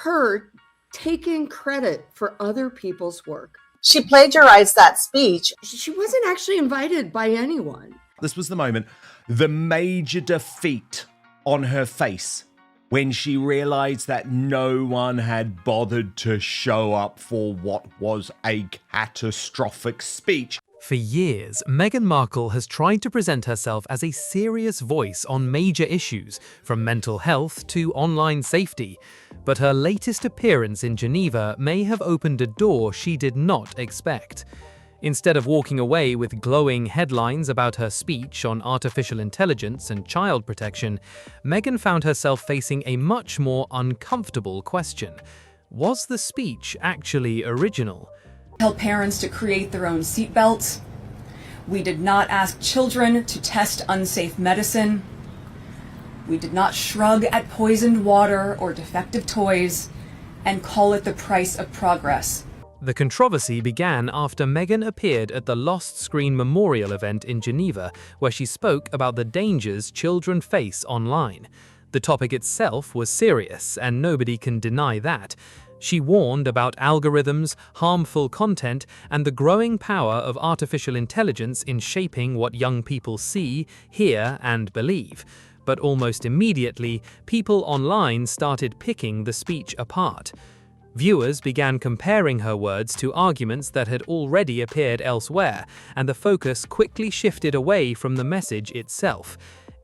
her taking credit for other people's work. She plagiarized that speech. She wasn't actually invited by anyone. This was the moment, the major defeat on her face, when she realized that no one had bothered to show up for what was a catastrophic speech. For years, Meghan Markle has tried to present herself as a serious voice on major issues, from mental health to online safety. But her latest appearance in Geneva may have opened a door she did not expect. Instead of walking away with glowing headlines about her speech on artificial intelligence and child protection, Meghan found herself facing a much more uncomfortable question. Was the speech actually original? Tell parents to create their own seatbelts. We did not ask children to test unsafe medicine. We did not shrug at poisoned water or defective toys and call it the price of progress. The controversy began after Meghan appeared at the Lost Screen Memorial event in Geneva, where she spoke about the dangers children face online. The topic itself was serious, and nobody can deny that. She warned about algorithms, harmful content, and the growing power of artificial intelligence in shaping what young people see, hear, and believe. But almost immediately, people online started picking the speech apart. Viewers began comparing her words to arguments that had already appeared elsewhere, and the focus quickly shifted away from the message itself.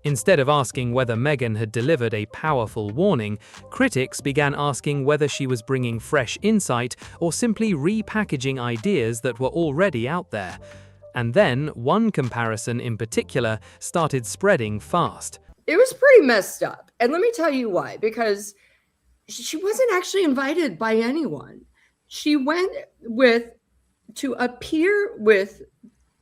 Instead of asking whether Meghan had delivered a powerful warning, critics began asking whether she was bringing fresh insight or simply repackaging ideas that were already out there. And then, one comparison in particular started spreading fast. It was pretty messed up. And let me tell you why. Because she wasn't actually invited by anyone. She went to appear with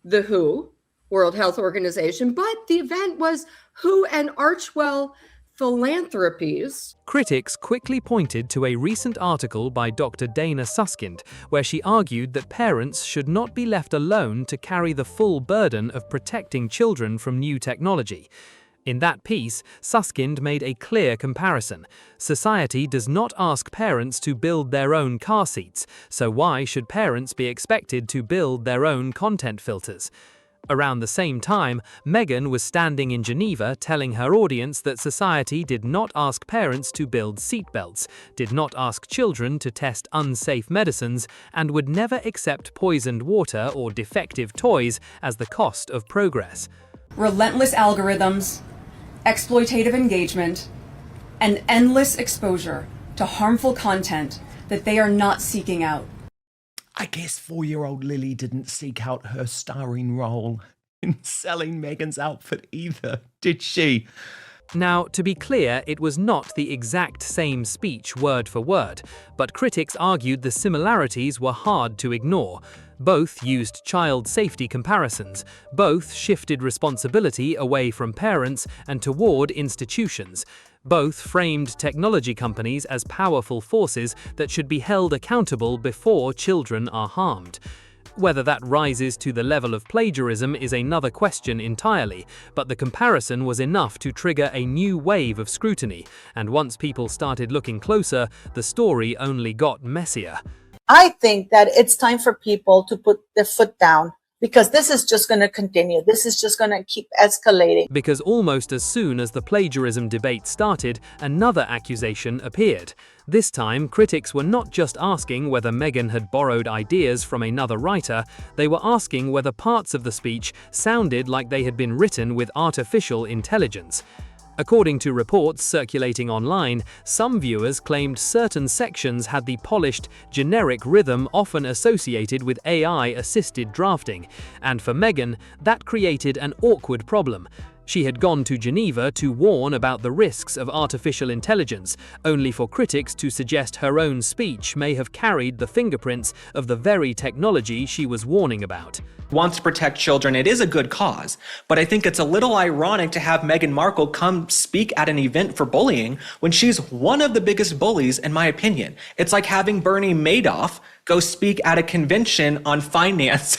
the WHO, World Health Organization, but the event was WHO and Archwell Philanthropies. Critics quickly pointed to a recent article by Dr. Dana Suskind, where she argued that parents should not be left alone to carry the full burden of protecting children from new technology. In that piece, Suskind made a clear comparison. Society does not ask parents to build their own car seats, so why should parents be expected to build their own content filters? Around the same time, Meghan was standing in Geneva telling her audience that society did not ask parents to build seatbelts, did not ask children to test unsafe medicines, and would never accept poisoned water or defective toys as the cost of progress. Relentless algorithms, exploitative engagement, and endless exposure to harmful content that they are not seeking out. I guess 4-year-old Lily didn't seek out her starring role in selling Meghan's outfit either, did she? Now, to be clear, it was not the exact same speech word for word, but critics argued the similarities were hard to ignore. Both used child safety comparisons. Both shifted responsibility away from parents and toward institutions. Both framed technology companies as powerful forces that should be held accountable before children are harmed. Whether that rises to the level of plagiarism is another question entirely, but the comparison was enough to trigger a new wave of scrutiny, and once people started looking closer, the story only got messier. I think that it's time for people to put their foot down, because this is just going to continue. This is just going to keep escalating. Because almost as soon as the plagiarism debate started, another accusation appeared. This time, critics were not just asking whether Meghan had borrowed ideas from another writer, they were asking whether parts of the speech sounded like they had been written with artificial intelligence. According to reports circulating online, some viewers claimed certain sections had the polished, generic rhythm often associated with AI-assisted drafting, and for Meghan, that created an awkward problem. She had gone to Geneva to warn about the risks of artificial intelligence, only for critics to suggest her own speech may have carried the fingerprints of the very technology she was warning about. Wants to protect children, it is a good cause, but I think it's a little ironic to have Meghan Markle come speak at an event for bullying when she's one of the biggest bullies, in my opinion. It's like having Bernie Madoff go speak at a convention on finance.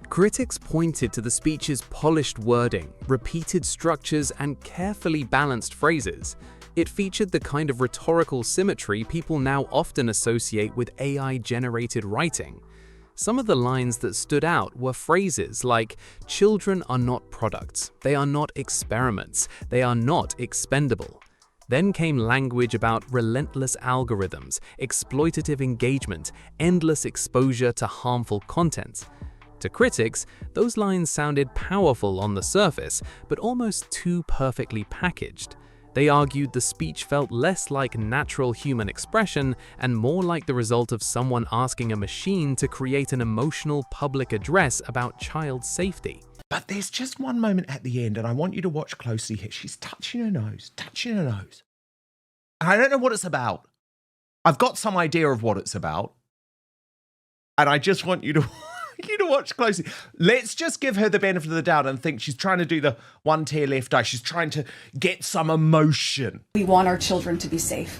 Critics pointed to the speech's polished wording, repeated structures, and carefully balanced phrases. It featured the kind of rhetorical symmetry people now often associate with AI-generated writing. Some of the lines that stood out were phrases like, "Children are not products, they are not experiments, they are not expendable." Then came language about relentless algorithms, exploitative engagement, endless exposure to harmful content. To critics, those lines sounded powerful on the surface, but almost too perfectly packaged. They argued the speech felt less like natural human expression and more like the result of someone asking a machine to create an emotional public address about child safety. But there's just one moment at the end, and I want you to watch closely here. She's touching her nose, touching her nose. And I don't know what it's about. I've got some idea of what it's about. And I just want you to watch closely. Let's just give her the benefit of the doubt and think she's trying to do the one tear left eye. She's trying to get some emotion. We want our children to be safe.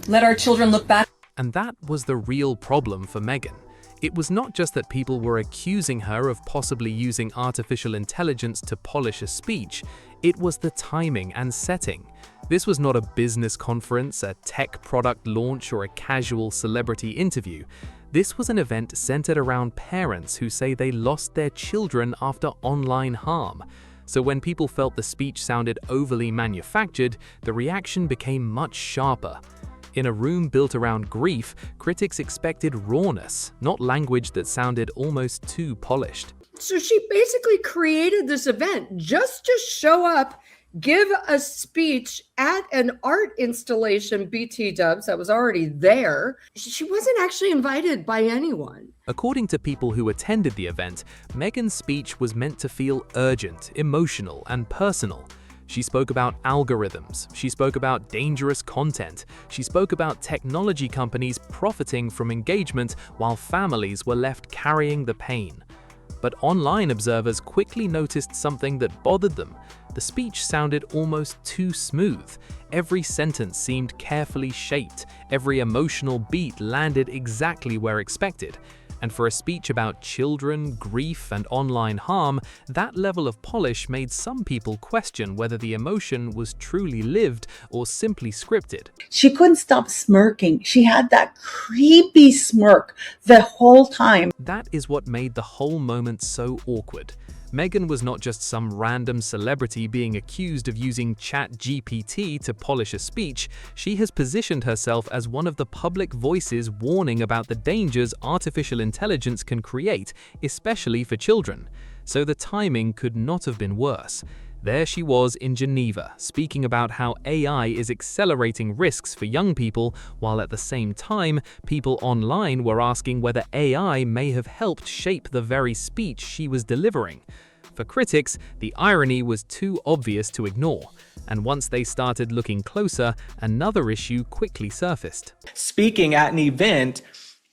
Let our children look back. And that was the real problem for Meghan. It was not just that people were accusing her of possibly using artificial intelligence to polish a speech, it was the timing and setting. This was not a business conference, a tech product launch, or a casual celebrity interview. This was an event centered around parents who say they lost their children after online harm. So when people felt the speech sounded overly manufactured, the reaction became much sharper. In a room built around grief, critics expected rawness, not language that sounded almost too polished. So she basically created this event just to show up, give a speech at an art installation, BT dubs, that was already there. She wasn't actually invited by anyone. According to people who attended the event, Meghan's speech was meant to feel urgent, emotional, and personal. She spoke about algorithms, she spoke about dangerous content, she spoke about technology companies profiting from engagement while families were left carrying the pain. But online observers quickly noticed something that bothered them. The speech sounded almost too smooth. Every sentence seemed carefully shaped, every emotional beat landed exactly where expected. And for a speech about children, grief, and online harm, that level of polish made some people question whether the emotion was truly lived or simply scripted. She couldn't stop smirking. She had that creepy smirk the whole time. That is what made the whole moment so awkward. Meghan was not just some random celebrity being accused of using ChatGPT to polish a speech. She has positioned herself as one of the public voices warning about the dangers artificial intelligence can create, especially for children. So the timing could not have been worse. There she was in Geneva, speaking about how AI is accelerating risks for young people, while at the same time, people online were asking whether AI may have helped shape the very speech she was delivering. For critics, the irony was too obvious to ignore, and once they started looking closer, another issue quickly surfaced. Speaking at an event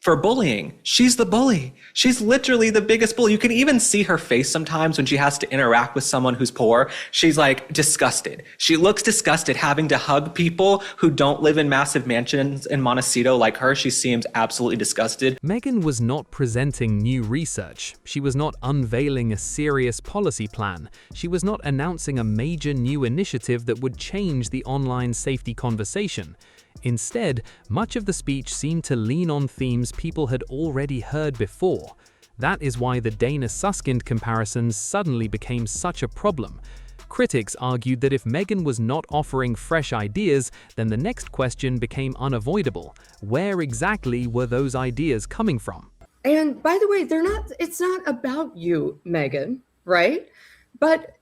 for bullying. She's the bully. She's literally the biggest bully. You can even see her face sometimes when she has to interact with someone who's poor. She's like disgusted. She looks disgusted having to hug people who don't live in massive mansions in Montecito like her. She seems absolutely disgusted. Meghan was not presenting new research. She was not unveiling a serious policy plan. She was not announcing a major new initiative that would change the online safety conversation. Instead, much of the speech seemed to lean on themes people had already heard before. That is why the Dana Susskind comparisons suddenly became such a problem. Critics argued that if Meghan was not offering fresh ideas, then the next question became unavoidable. Where exactly were those ideas coming from? And by the way, it's not about you, Meghan, right? But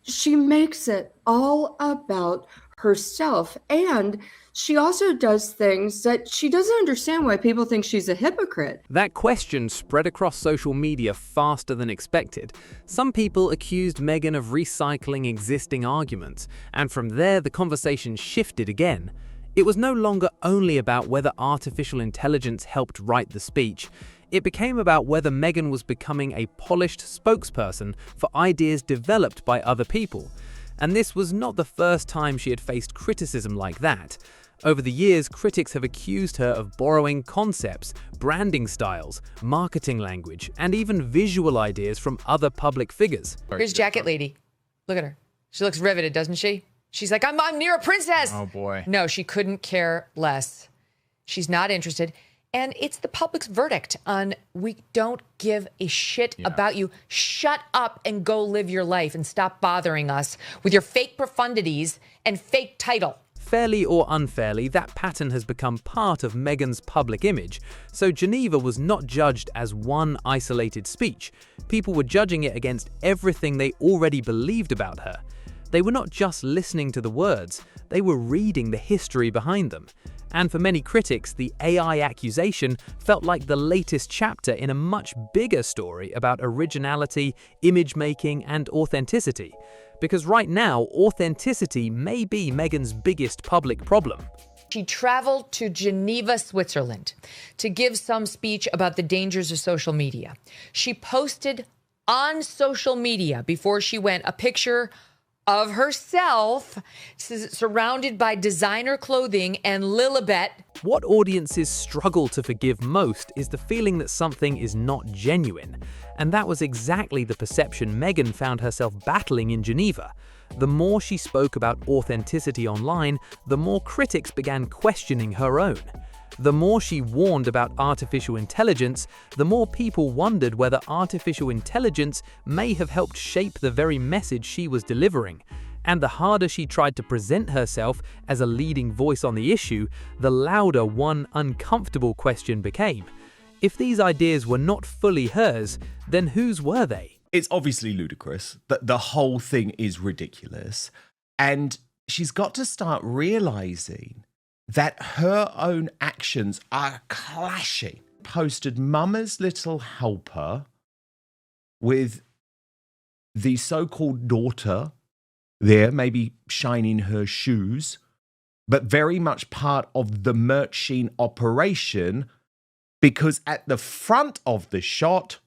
she makes it all about herself. And she also does things that she doesn't understand why people think she's a hypocrite. That question spread across social media faster than expected. Some people accused Meghan of recycling existing arguments, and from there the conversation shifted again. It was no longer only about whether artificial intelligence helped write the speech. It became about whether Meghan was becoming a polished spokesperson for ideas developed by other people. And this was not the first time she had faced criticism like that. Over the years, critics have accused her of borrowing concepts, branding styles, marketing language, and even visual ideas from other public figures. Here's Jacket Lady. Look at her. She looks riveted, doesn't she? She's like, I'm near a princess. Oh, boy. No, she couldn't care less. She's not interested. And it's the public's verdict on we don't give a shit about you. Shut up and go live your life and stop bothering us with your fake profundities and fake title. Fairly or unfairly, that pattern has become part of Meghan's public image, so Geneva was not judged as one isolated speech. People were judging it against everything they already believed about her. They were not just listening to the words, they were reading the history behind them. And for many critics, the AI accusation felt like the latest chapter in a much bigger story about originality, image making, and authenticity. Because right now, authenticity may be Meghan's biggest public problem. She traveled to Geneva, Switzerland to give some speech about the dangers of social media. She posted on social media before she went a picture of herself surrounded by designer clothing and Lilibet. What audiences struggle to forgive most is the feeling that something is not genuine. And that was exactly the perception Meghan found herself battling in Geneva. The more she spoke about authenticity online, the more critics began questioning her own. The more she warned about artificial intelligence, the more people wondered whether artificial intelligence may have helped shape the very message she was delivering. And the harder she tried to present herself as a leading voice on the issue, the louder one uncomfortable question became. If these ideas were not fully hers, then whose were they? It's obviously ludicrous. The whole thing is ridiculous. And she's got to start realizing that her own actions are clashing. Posted Mama's Little Helper with the so-called daughter there, maybe shining her shoes, but very much part of the merch sheen operation, because at the front of the shot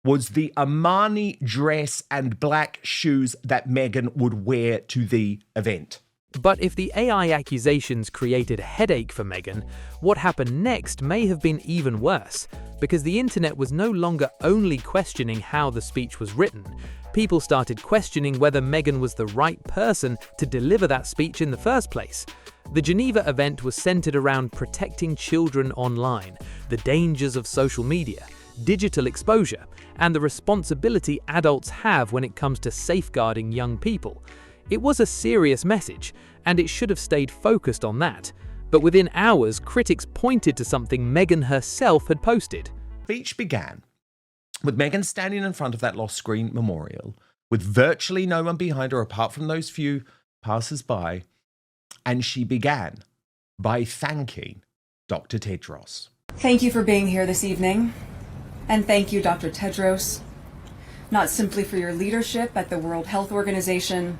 was the Armani dress and black shoes that Meghan would wear to the event. But if the AI accusations created a headache for Meghan, what happened next may have been even worse, because the internet was no longer only questioning how the speech was written. People started questioning whether Meghan was the right person to deliver that speech in the first place. The Geneva event was centered around protecting children online, the dangers of social media, digital exposure, and the responsibility adults have when it comes to safeguarding young people. It was a serious message, and it should have stayed focused on that. But within hours, critics pointed to something Meghan herself had posted. Speech began with Meghan standing in front of that lost screen memorial, with virtually no one behind her apart from those few passers-by, and she began by thanking Dr. Tedros. Thank you for being here this evening, and thank you, Dr. Tedros, not simply for your leadership at the World Health Organization,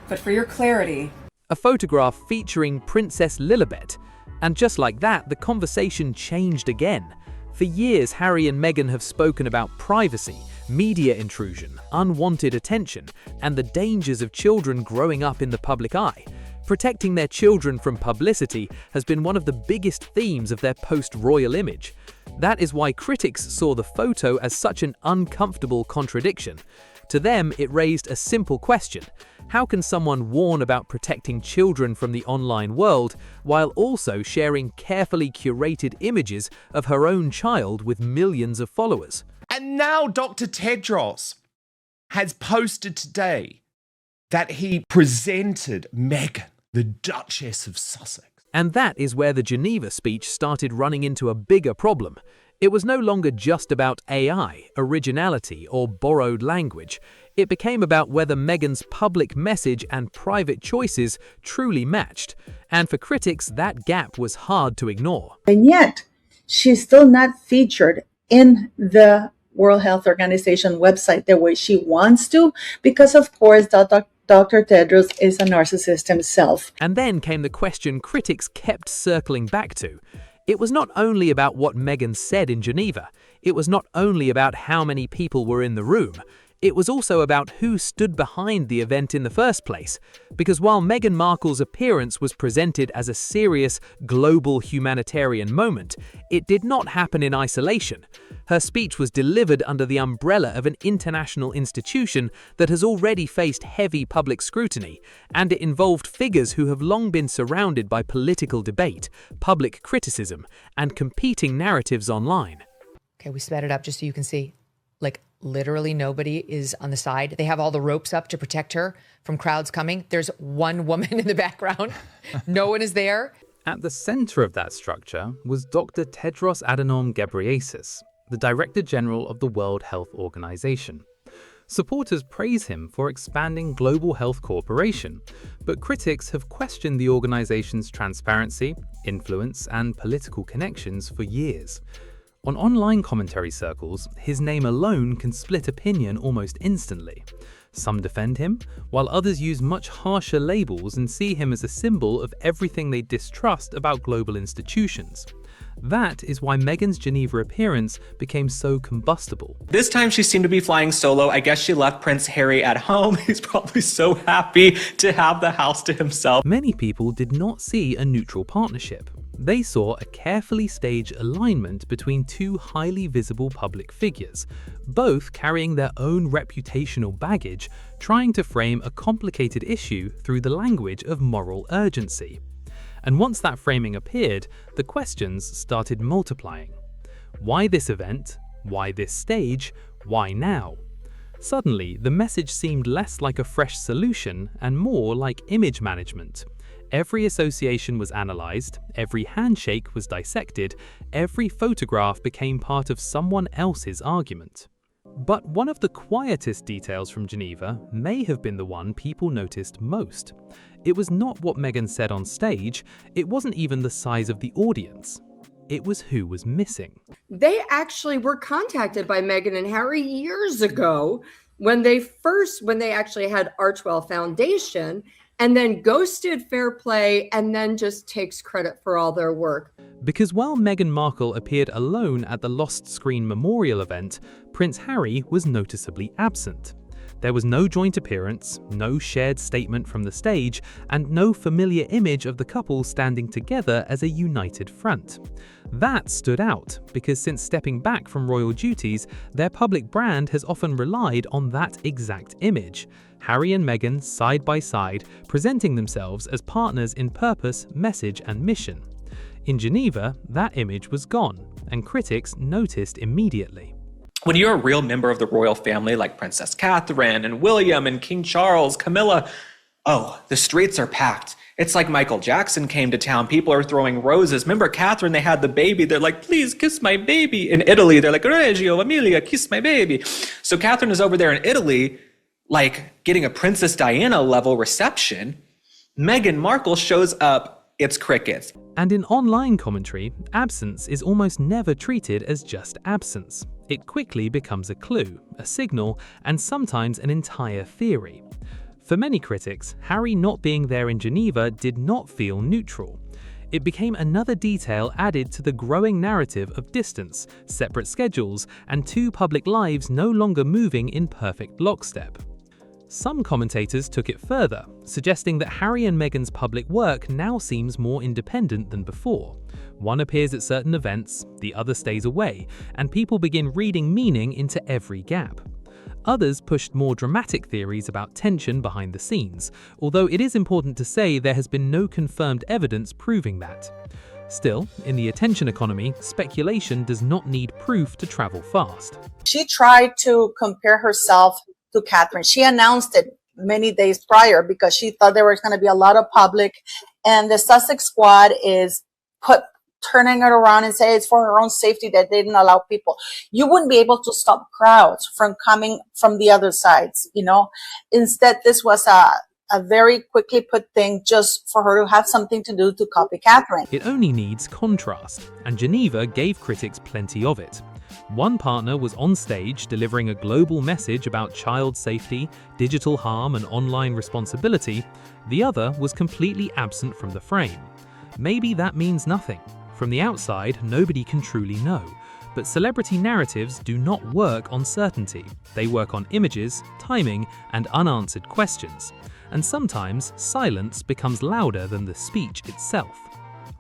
but for your clarity. A photograph featuring Princess Lilibet. And just like that, the conversation changed again. For years, Harry and Meghan have spoken about privacy, media intrusion, unwanted attention, and the dangers of children growing up in the public eye. Protecting their children from publicity has been one of the biggest themes of their post-royal image. That is why critics saw the photo as such an uncomfortable contradiction. To them, it raised a simple question. How can someone warn about protecting children from the online world while also sharing carefully curated images of her own child with millions of followers? And now Dr. Tedros has posted today that he presented Meghan, the Duchess of Sussex. And that is where the Geneva speech started running into a bigger problem. It was no longer just about AI, originality, or borrowed language. It became about whether Meghan's public message and private choices truly matched. And for critics, that gap was hard to ignore. And yet, she's still not featured in the World Health Organization website the way she wants to, because of course, Dr. Tedros is a narcissist himself. And then came the question critics kept circling back to. It was not only about what Meghan said in Geneva. It was not only about how many people were in the room. It was also about who stood behind the event in the first place. Because while Meghan Markle's appearance was presented as a serious global humanitarian moment, it did not happen in isolation. Her speech was delivered under the umbrella of an international institution that has already faced heavy public scrutiny, and it involved figures who have long been surrounded by political debate, public criticism, and competing narratives online. Okay, we sped it up just so you can see. Like, literally nobody is on the side. They have all the ropes up to protect her from crowds coming. There's one woman in the background. No one is there. At the center of that structure was Dr. Tedros Adhanom Ghebreyesus, the Director General of the World Health Organization. Supporters praise him for expanding global health cooperation, but critics have questioned the organization's transparency, influence, and political connections for years. On online commentary circles, his name alone can split opinion almost instantly. Some defend him, while others use much harsher labels and see him as a symbol of everything they distrust about global institutions. That is why Meghan's Geneva appearance became so combustible. This time she seemed to be flying solo. I guess she left Prince Harry at home. He's probably so happy to have the house to himself. Many people did not see a neutral partnership. They saw a carefully staged alignment between two highly visible public figures, both carrying their own reputational baggage, trying to frame a complicated issue through the language of moral urgency. And once that framing appeared, the questions started multiplying. Why this event? Why this stage? Why now? Suddenly, the message seemed less like a fresh solution and more like image management. Every association was analyzed, every handshake was dissected, every photograph became part of someone else's argument. But one of the quietest details from Geneva may have been the one people noticed most. It was not what Meghan said on stage, it wasn't even the size of the audience. It was who was missing. They actually were contacted by Meghan and Harry years ago when they actually had Archwell Foundation, and then ghosted Fair Play, and then just takes credit for all their work. Because while Meghan Markle appeared alone at the Lost Screen Memorial event, Prince Harry was noticeably absent. There was no joint appearance, no shared statement from the stage, and no familiar image of the couple standing together as a united front. That stood out, because since stepping back from royal duties, their public brand has often relied on that exact image. Harry and Meghan side by side, presenting themselves as partners in purpose, message, and mission. In Geneva, that image was gone, and critics noticed immediately. When you're a real member of the royal family like Princess Catherine and William and King Charles, Camilla, oh, the streets are packed. It's like Michael Jackson came to town. People are throwing roses. Remember Catherine, they had the baby. They're like, please kiss my baby. In Italy, they're like, Reggio Emilia, kiss my baby. So Catherine is over there in Italy, like getting a Princess Diana level reception. Meghan Markle shows up, it's crickets. And in online commentary, absence is almost never treated as just absence. It quickly becomes a clue, a signal, and sometimes an entire theory. For many critics, Harry not being there in Geneva did not feel neutral. It became another detail added to the growing narrative of distance, separate schedules, and two public lives no longer moving in perfect lockstep. Some commentators took it further, suggesting that Harry and Meghan's public work now seems more independent than before. One appears at certain events, the other stays away, and people begin reading meaning into every gap. Others pushed more dramatic theories about tension behind the scenes, although it is important to say there has been no confirmed evidence proving that. Still, in the attention economy, speculation does not need proof to travel fast. She tried to compare herself to Catherine. She announced it many days prior because she thought there was going to be a lot of public, and the Sussex squad is turning it around and say it's for her own safety that they didn't allow people. You wouldn't be able to stop crowds from coming from the other sides, you know. Instead, this was a very quickly put thing just for her to have something to do to copy Catherine. It only needs contrast, and Geneva gave critics plenty of it. One partner was on stage delivering a global message about child safety, digital harm, and online responsibility. The other was completely absent from the frame. Maybe that means nothing. From the outside, nobody can truly know. But celebrity narratives do not work on certainty. They work on images, timing, and unanswered questions. And sometimes, silence becomes louder than the speech itself.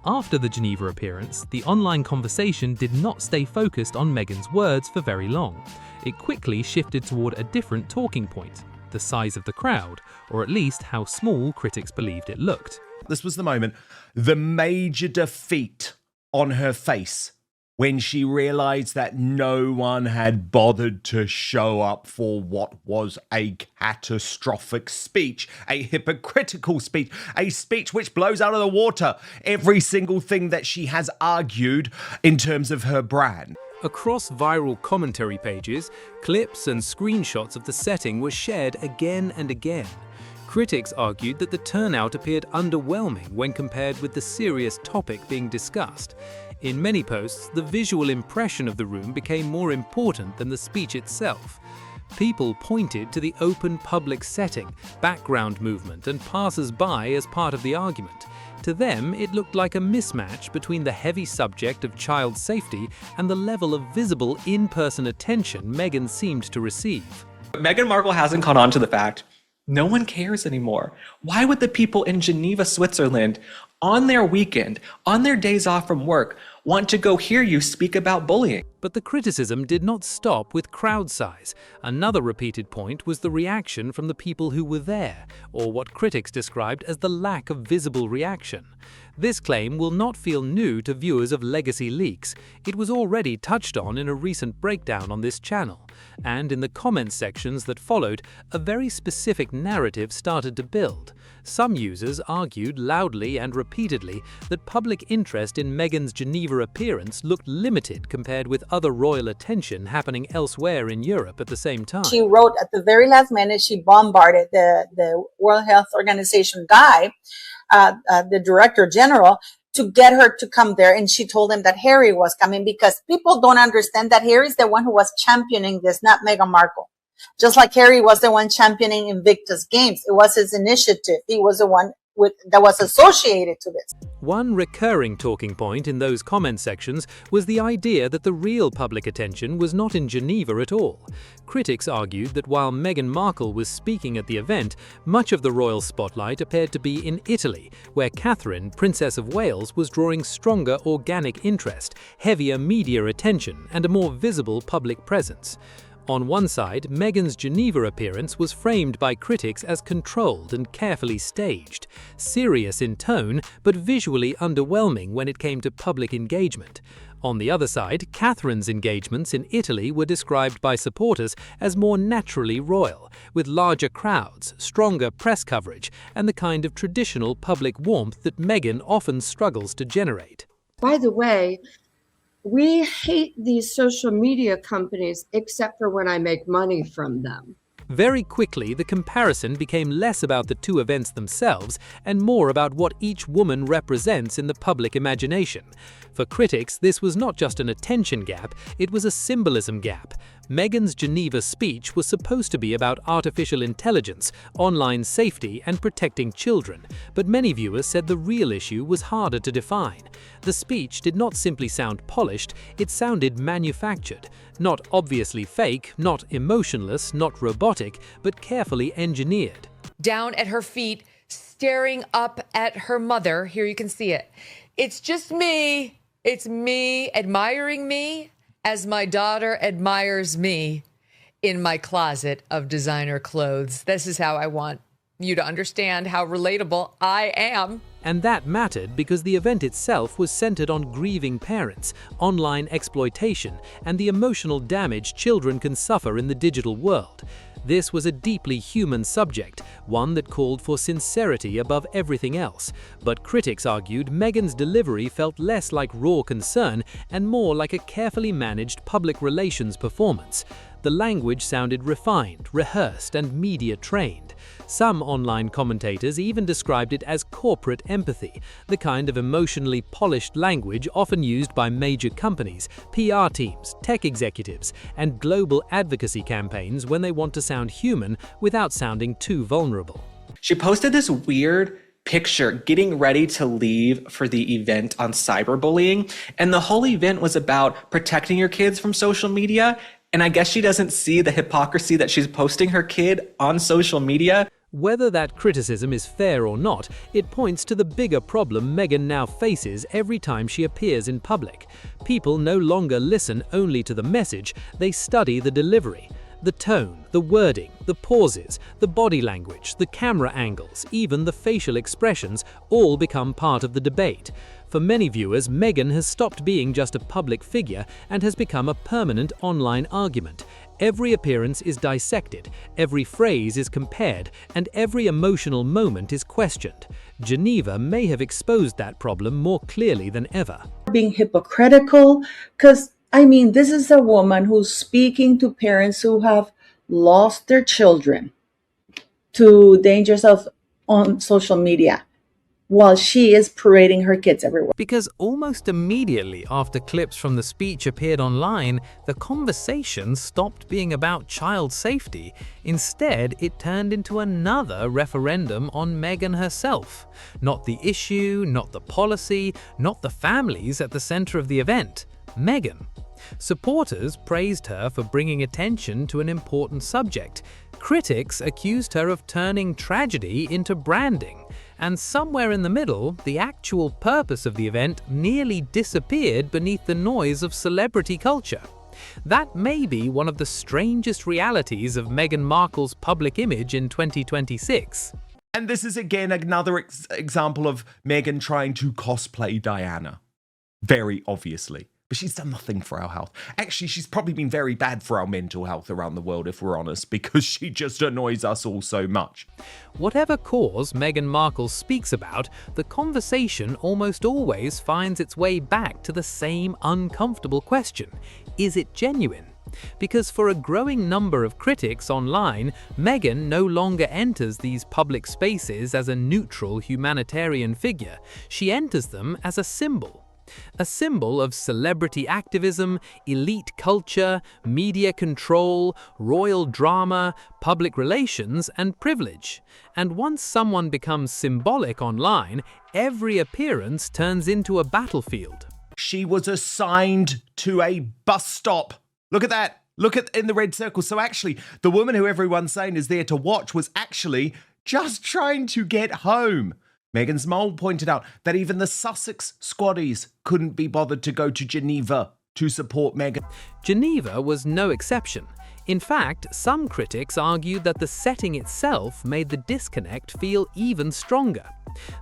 After the Geneva appearance, the online conversation did not stay focused on Meghan's words for very long. It quickly shifted toward a different talking point: the size of the crowd, or at least how small critics believed it looked. This was the moment, the major defeat on her face, when she realized that no one had bothered to show up for what was a catastrophic speech, a hypocritical speech, a speech which blows out of the water every single thing that she has argued in terms of her brand. Across viral commentary pages, clips and screenshots of the setting were shared again and again. Critics argued that the turnout appeared underwhelming when compared with the serious topic being discussed. In many posts, the visual impression of the room became more important than the speech itself. People pointed to the open public setting, background movement, and passers-by as part of the argument. To them, it looked like a mismatch between the heavy subject of child safety and the level of visible in-person attention Meghan seemed to receive. Meghan Markle hasn't caught on to the fact no one cares anymore. Why would the people in Geneva, Switzerland, on their weekend, on their days off from work, want to go hear you speak about bullying? But the criticism did not stop with crowd size. Another repeated point was the reaction from the people who were there, or what critics described as the lack of visible reaction. This claim will not feel new to viewers of Legacy Leaks. It was already touched on in a recent breakdown on this channel. And in the comment sections that followed, a very specific narrative started to build. Some users argued loudly and repeatedly that public interest in Meghan's Geneva appearance looked limited compared with other royal attention happening elsewhere in Europe at the same time. She wrote at the very last minute, she bombarded the World Health Organization guy, the Director General, to get her to come there. And she told him that Harry was coming, because people don't understand that Harry's the one who was championing this, not Meghan Markle. Just like Harry was the one championing Invictus Games. It was his initiative. He was the one that was associated to this. One recurring talking point in those comment sections was the idea that the real public attention was not in Geneva at all. Critics argued that while Meghan Markle was speaking at the event, much of the royal spotlight appeared to be in Italy, where Catherine, Princess of Wales, was drawing stronger organic interest, heavier media attention, and a more visible public presence. On one side, Meghan's Geneva appearance was framed by critics as controlled and carefully staged, serious in tone, but visually underwhelming when it came to public engagement. On the other side, Catherine's engagements in Italy were described by supporters as more naturally royal, with larger crowds, stronger press coverage, and the kind of traditional public warmth that Meghan often struggles to generate. By the way, we hate these social media companies except for when I make money from them. Very quickly, the comparison became less about the two events themselves and more about what each woman represents in the public imagination. For critics, this was not just an attention gap, it was a symbolism gap. Meghan's Geneva speech was supposed to be about artificial intelligence, online safety, and protecting children, but many viewers said the real issue was harder to define. The speech did not simply sound polished, it sounded manufactured. Not obviously fake, not emotionless, not robotic, but carefully engineered. Down at her feet, staring up at her mother. Here you can see it. It's just me. It's me admiring me as my daughter admires me in my closet of designer clothes. This is how I want you to understand how relatable I am. And that mattered because the event itself was centered on grieving parents, online exploitation, and the emotional damage children can suffer in the digital world. This was a deeply human subject, one that called for sincerity above everything else. But critics argued Meghan's delivery felt less like raw concern and more like a carefully managed public relations performance. The language sounded refined, rehearsed, and media-trained. Some online commentators even described it as corporate empathy, the kind of emotionally polished language often used by major companies, PR teams, tech executives, and global advocacy campaigns when they want to sound human without sounding too vulnerable. She posted this weird picture getting ready to leave for the event on cyberbullying, and the whole event was about protecting your kids from social media. And I guess she doesn't see the hypocrisy that she's posting her kid on social media. Whether that criticism is fair or not, it points to the bigger problem Meghan now faces every time she appears in public. People no longer listen only to the message, they study the delivery. The tone, the wording, the pauses, the body language, the camera angles, even the facial expressions all become part of the debate. For many viewers, Meghan has stopped being just a public figure and has become a permanent online argument. Every appearance is dissected, every phrase is compared, and every emotional moment is questioned. Geneva may have exposed that problem more clearly than ever. Being hypocritical, because this is a woman who's speaking to parents who have lost their children to dangers on social media, while she is parading her kids everywhere. Because almost immediately after clips from the speech appeared online, the conversation stopped being about child safety. Instead, it turned into another referendum on Meghan herself. Not the issue, not the policy, not the families at the center of the event. Meghan. Supporters praised her for bringing attention to an important subject. Critics accused her of turning tragedy into branding. And somewhere in the middle, the actual purpose of the event nearly disappeared beneath the noise of celebrity culture. That may be one of the strangest realities of Meghan Markle's public image in 2026. And this is again another example of Meghan trying to cosplay Diana. Very obviously. But she's done nothing for our health. Actually, she's probably been very bad for our mental health around the world, if we're honest, because she just annoys us all so much. Whatever cause Meghan Markle speaks about, the conversation almost always finds its way back to the same uncomfortable question. Is it genuine? Because for a growing number of critics online, Meghan no longer enters these public spaces as a neutral humanitarian figure. She enters them as a symbol. A symbol of celebrity activism, elite culture, media control, royal drama, public relations, and privilege. And once someone becomes symbolic online, every appearance turns into a battlefield. She was assigned to a bus stop. Look at that. Look at in the red circle. So actually, the woman who everyone's saying is there to watch was actually just trying to get home. Meghan's mole pointed out that even the Sussex squaddies couldn't be bothered to go to Geneva to support Meghan. Geneva was no exception. In fact, some critics argued that the setting itself made the disconnect feel even stronger.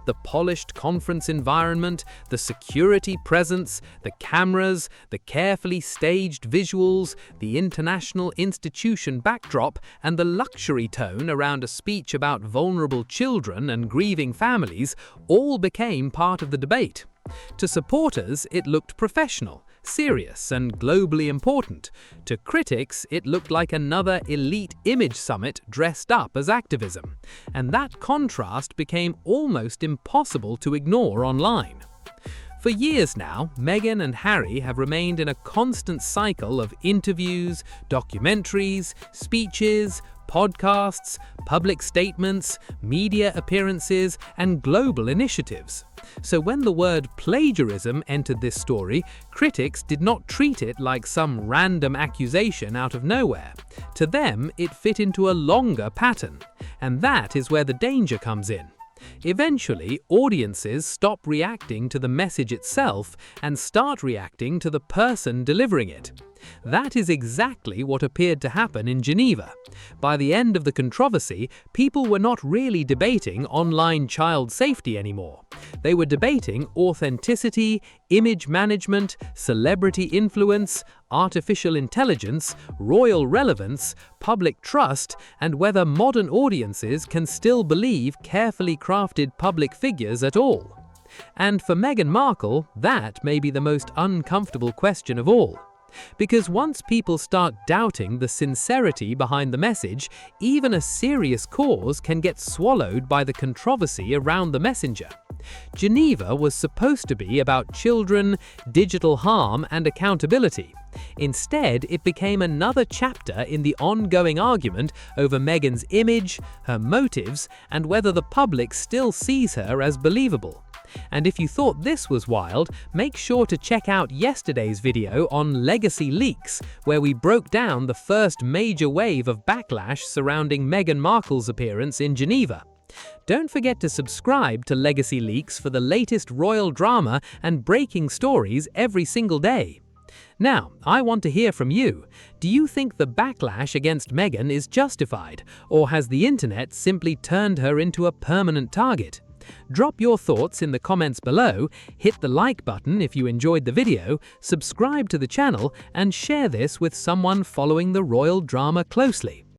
The polished conference environment, the security presence, the cameras, the carefully staged visuals, the international institution backdrop, and the luxury tone around a speech about vulnerable children and grieving families all became part of the debate. To supporters, it looked professional, serious, and globally important. To critics, it looked like another elite image summit dressed up as activism. And that contrast became almost impossible to ignore online. For years now, Meghan and Harry have remained in a constant cycle of interviews, documentaries, speeches, podcasts, public statements, media appearances, and global initiatives. So when the word plagiarism entered this story, critics did not treat it like some random accusation out of nowhere. To them, it fit into a longer pattern. And that is where the danger comes in. Eventually, audiences stop reacting to the message itself and start reacting to the person delivering it. That is exactly what appeared to happen in Geneva. By the end of the controversy, people were not really debating online child safety anymore. They were debating authenticity, image management, celebrity influence, artificial intelligence, royal relevance, public trust, and whether modern audiences can still believe carefully crafted public figures at all. And for Meghan Markle, that may be the most uncomfortable question of all. Because once people start doubting the sincerity behind the message, even a serious cause can get swallowed by the controversy around the messenger. Geneva was supposed to be about children, digital harm, and accountability. Instead, it became another chapter in the ongoing argument over Meghan's image, her motives, and whether the public still sees her as believable. And if you thought this was wild, make sure to check out yesterday's video on legacy leaks, where we broke down the first major wave of backlash surrounding Meghan Markle's appearance in Geneva. Don't forget to subscribe to Legacy Leaks for the latest royal drama and breaking stories every single day. Now, I want to hear from you. Do you think the backlash against Meghan is justified, or has the internet simply turned her into a permanent target? Drop your thoughts in the comments below, hit the like button if you enjoyed the video, subscribe to the channel, and share this with someone following the royal drama closely.